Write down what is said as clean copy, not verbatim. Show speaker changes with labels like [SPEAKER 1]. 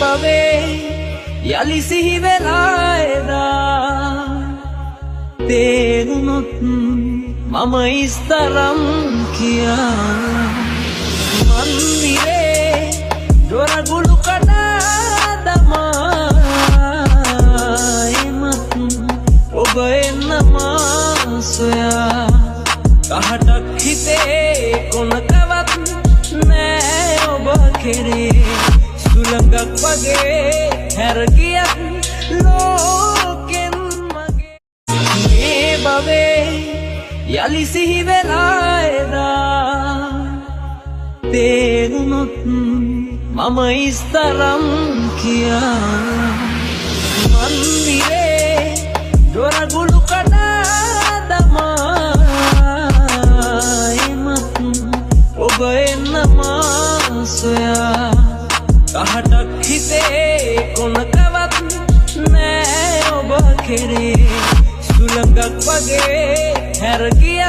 [SPEAKER 1] භවේ යලි සිහි වෙලා එදා තේරුණොත් මම ඉස්තරම් කියා මන්දිරේ දොරගුළු කඩා දමා එමත් ඔබ එන්න මා සොයා කහටක් හිතේ කොනකවත් නෑ ඔබ කෙරේ සුළඟක් වගේ හැර ගියත් ලෝකෙන් මගේ මේ භවේ යලි සිහි වෙලා එදා තේරුණොත් මම ඉස්තරම් කියා මන්දිරේ දොරගුළු කඩා දමා එමත් ඔබ එන්න මා සොයා කහටක් හිතේ කොනකවත් නෑ ඔබ කෙරේ සුළඟක් වගේ හැර ගිය